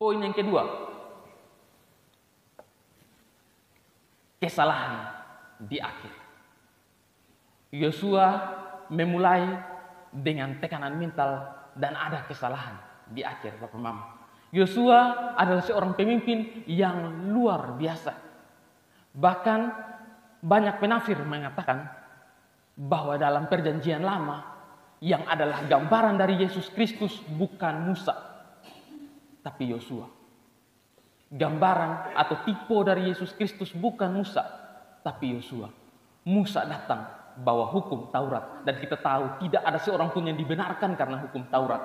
Poin yang kedua, kesalahan di akhir. Yosua memulai dengan tekanan mental dan ada kesalahan di akhir, Bapak Mama. Yosua adalah seorang pemimpin yang luar biasa. Bahkan banyak penafsir mengatakan bahwa dalam perjanjian lama yang adalah gambaran dari Yesus Kristus bukan Musa, tapi Yosua. Gambaran atau tipe dari Yesus Kristus bukan Musa, tapi Yosua. Musa datang bawa hukum Taurat, dan kita tahu tidak ada seorang pun yang dibenarkan karena hukum Taurat.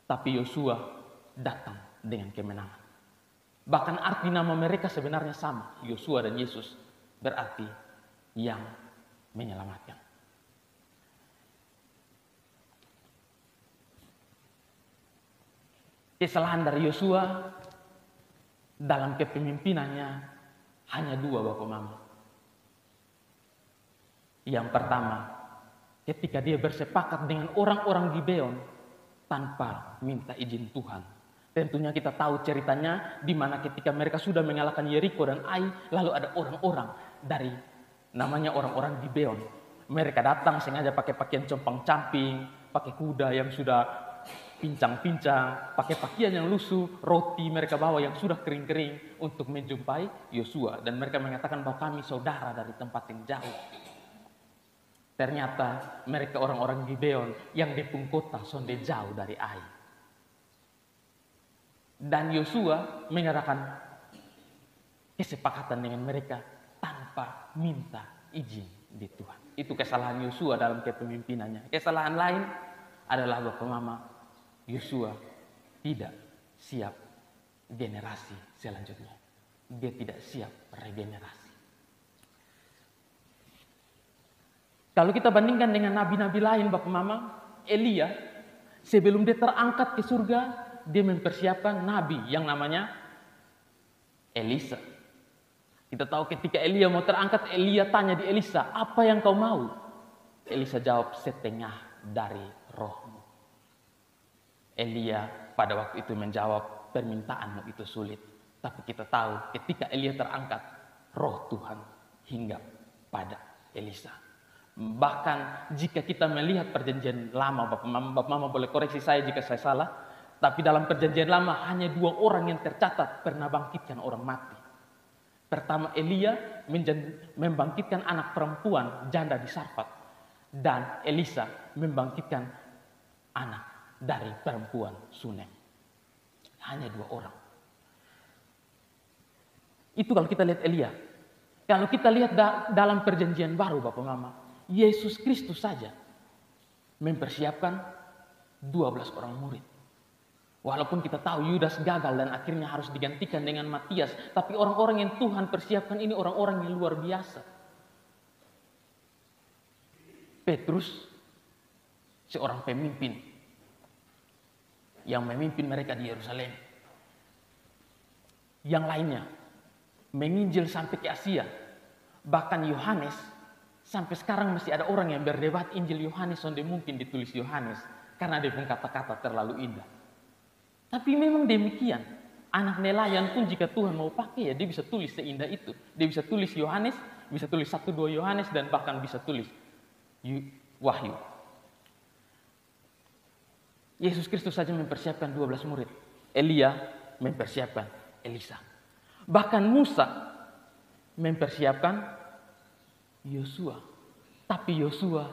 Tapi Yosua datang dengan kemenangan. Bahkan arti nama mereka sebenarnya sama, Yosua dan Yesus, berarti yang menyelamatkan. Kesalahan dari Yosua dalam kepemimpinannya hanya dua, Bapak Mama. Yang pertama, ketika dia bersepakat dengan orang-orang Gibeon tanpa minta izin Tuhan. Tentunya kita tahu ceritanya di mana ketika mereka sudah mengalahkan Yeriko dan Ai, lalu ada orang-orang dari namanya orang-orang Gibeon. Mereka datang sengaja pakai pakaian compang-camping, pakai kuda yang sudah pincang-pincang, pakai pakaian yang lusuh, roti mereka bawa yang sudah kering-kering untuk menjumpai Yosua. Dan mereka mengatakan bahwa kami saudara dari tempat yang jauh. Ternyata mereka orang-orang Gibeon yang di kota sonde jauh dari Ai. Dan Yosua mengadakan kesepakatan dengan mereka tanpa minta izin di Tuhan. Itu kesalahan Yosua dalam kepemimpinannya. Kesalahan lain adalah Bapak Mama, Yosua tidak siap generasi selanjutnya. Dia tidak siap regenerasi. Kalau kita bandingkan dengan nabi-nabi lain, Bapak Mama, Elia sebelum dia terangkat ke surga, dia mempersiapkan nabi yang namanya Elisa. Kita tahu ketika Elia mau terangkat, Elia tanya di Elisa, apa yang kau mau? Elisa jawab, setengah dari rohmu. Elia pada waktu itu menjawab, permintaanmu itu sulit. Tapi kita tahu ketika Elia terangkat, roh Tuhan hinggap pada Elisa. Bahkan jika kita melihat perjanjian lama, Bapak Mama boleh koreksi saya jika saya salah, tapi dalam perjanjian lama hanya 2 orang yang tercatat pernah bangkitkan orang mati. Pertama, Elia membangkitkan anak perempuan janda di Sarfat, dan Elisa membangkitkan anak dari perempuan Sunem. Hanya 2 orang. Itu kalau kita lihat Elia. Kalau kita lihat dalam perjanjian baru, Bapak Mama, Yesus Kristus saja mempersiapkan 12 orang murid. Walaupun kita tahu Yudas gagal dan akhirnya harus digantikan dengan Matias, tapi orang-orang yang Tuhan persiapkan ini orang-orang yang luar biasa. Petrus, seorang pemimpin yang memimpin mereka di Yerusalem. Yang lainnya menginjil sampai ke Asia. Bahkan Yohanes, sampai sekarang masih ada orang yang berdebat Injil Yohanes sonde mungkin ditulis Yohanes karena dia pun kata-kata terlalu indah. Tapi memang demikian. Anak nelayan pun jika Tuhan mau pakai, ya dia bisa tulis seindah itu. Dia bisa tulis Yohanes, bisa tulis 1-2 Yohanes, dan bahkan bisa tulis Wahyu. Yesus Kristus saja mempersiapkan 12 murid. Elia mempersiapkan Elisa. Bahkan Musa mempersiapkan Yosua. Tapi Yosua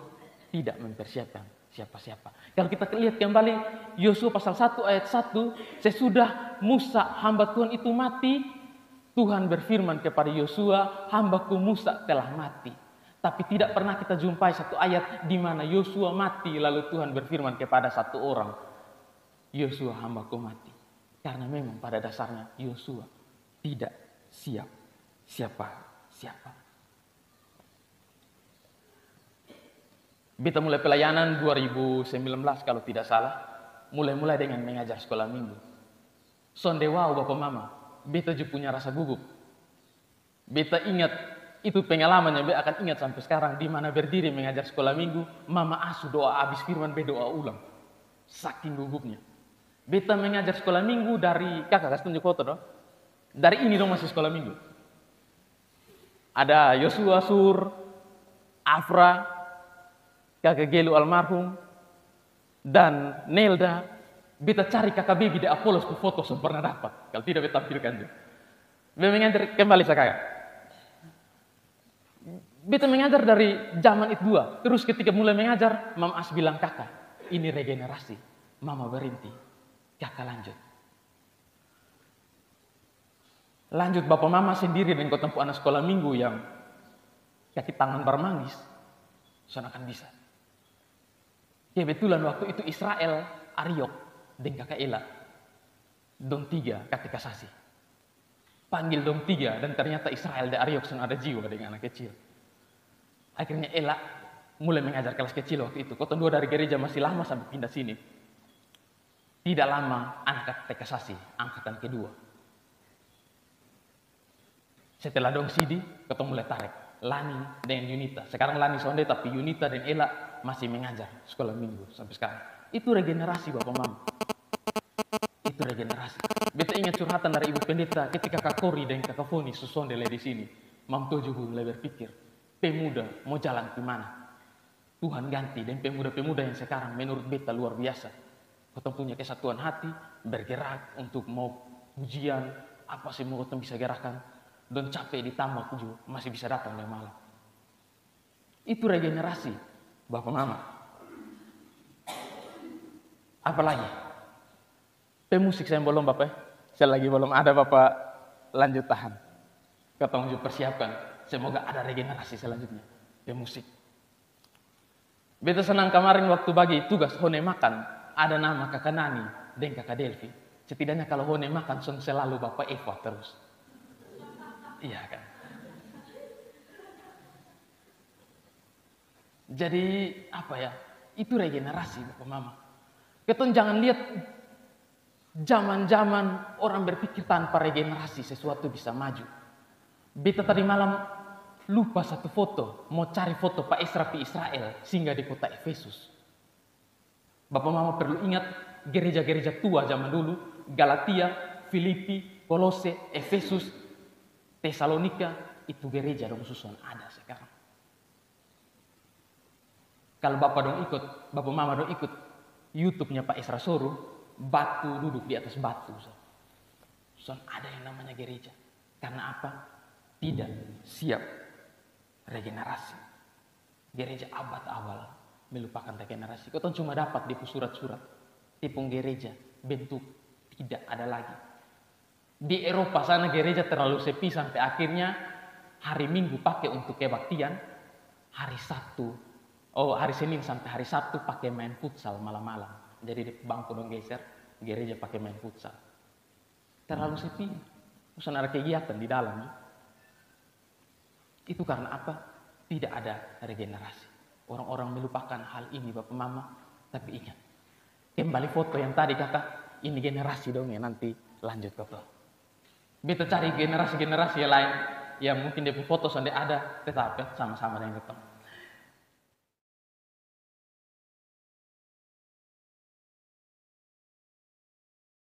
tidak mempersiapkan siapa-siapa. Kalau kita lihat kembali Yosua pasal 1 ayat 1, sesudah Musa hamba Tuhan itu mati, Tuhan berfirman kepada Yosua, hambaku Musa telah mati. Tapi tidak pernah kita jumpai satu ayat di mana Yosua mati lalu Tuhan berfirman kepada satu orang, Yosua hambaku mati. Karena memang pada dasarnya Yosua tidak siap siapa-siapa. Beta mulai pelayanan 2019 kalau tidak salah. Mulai dengan mengajar sekolah minggu. Sonde wow Bapak Mama, beta juga punya rasa gugup. Beta ingat, itu pengalamannya beta akan ingat sampai sekarang. Di mana berdiri mengajar sekolah minggu, Mama asuh doa habis firman, beta doa ulang. Saking gugupnya. Beta mengajar sekolah minggu dari, kakak kasih tunjuk foto dong. Dari ini dong masih sekolah minggu. Ada Yosua Sur, Afra, kakak Gelu almarhum, dan Nelda. Beta cari kakak Bibi di Apollos ke foto sempurna dapat. Kalau tidak beta tampilkan juga. Beta mengajar kembali saya. Beta mengajar dari zaman itu dua. Terus ketika mulai mengajar, Mam As bilang, kakak, ini regenerasi. Mama berhenti, kakak lanjut. Lanjut bapak mama sendiri dengan kau tempuh anak sekolah minggu yang kaki tangan bermangis, sana akan bisa. Kebetulan waktu itu Israel, Ariok, dan kakak Ela, dong tiga kata kasasi. Panggil dong tiga, dan ternyata Israel dan Ariok sudah ada jiwa dengan anak kecil. Akhirnya Ela mulai mengajar kelas kecil waktu itu. Kota dua dari gereja masih lama sampai pindah sini. Tidak lama anak kata kasasi, angkatan kedua. Setelah dong Sidi, ketemu mulai tarik. Lani dan Yunita. Sekarang Lani sonde, tapi Yunita dan Ela masih mengajar sekolah minggu sampai sekarang. Itu regenerasi Bapak Mama. Itu regenerasi. Beta ingat curhatan dari Ibu Pendeta ketika Kak Kori dan Kak Foni susondele di sini. Mam Tojo mulai berpikir, pemuda mau jalan ke mana? Tuhan ganti, dan pemuda-pemuda yang sekarang menurut beta luar biasa. Kau punya kesatuan hati, bergerak untuk mau ujian, apa sih mau kau bisa gerakkan. Dan capek ditambah juga masih bisa datang dari malam. Itu regenerasi Bapak Mama. Apalagi pemusik saya belum Bapak. Saya lagi belum ada Bapak, lanjut tahan. Ketemu juga persiapkan. Semoga ada regenerasi selanjutnya. Pemusik. Beta senang kemarin waktu bagi tugas Hone makan, ada nama kakak Nani dan kakak Delvi. Setidaknya kalau Hone makan selalu Bapak Eva terus. Iya kan. Jadi apa ya? Itu regenerasi Bapak Mama. Kita jangan lihat zaman-zaman orang berpikir tanpa regenerasi sesuatu bisa maju. Beta tadi malam lupa satu foto, mau cari foto Pak Esra di Israel singgah di kota Efesus. Bapak Mama perlu ingat gereja-gereja tua zaman dulu, Galatia, Filipi, Kolose, Efesus, Tesalonika, itu gereja dong susun ada sekarang. Kalau Bapak dong ikut, Bapak Mama dong ikut YouTube-nya Pak Esra Soru, batu duduk di atas batu. Susun ada yang namanya gereja. Karena apa? Tidak siap regenerasi. Gereja abad awal melupakan regenerasi. Kau cuma dapat di surat-surat. Tipung gereja, bentuk tidak ada lagi. Di Eropa sana gereja terlalu sepi sampai akhirnya hari Minggu pakai untuk kebaktian, hari Senin sampai hari Sabtu pakai main futsal malam-malam. Jadi di bangku dong geser, gereja pakai main futsal. Terlalu sepi, terus ada kegiatan di dalam. Itu karena apa? Tidak ada regenerasi. Orang-orang melupakan hal ini Bapak Mama, tapi ingat. Kembali foto yang tadi kata, ini generasi dong ya nanti lanjut Bapak. Beta cari generasi-generasi lain yang mungkin dia foto sudah ada, tetapi sama-sama dengan ketemu.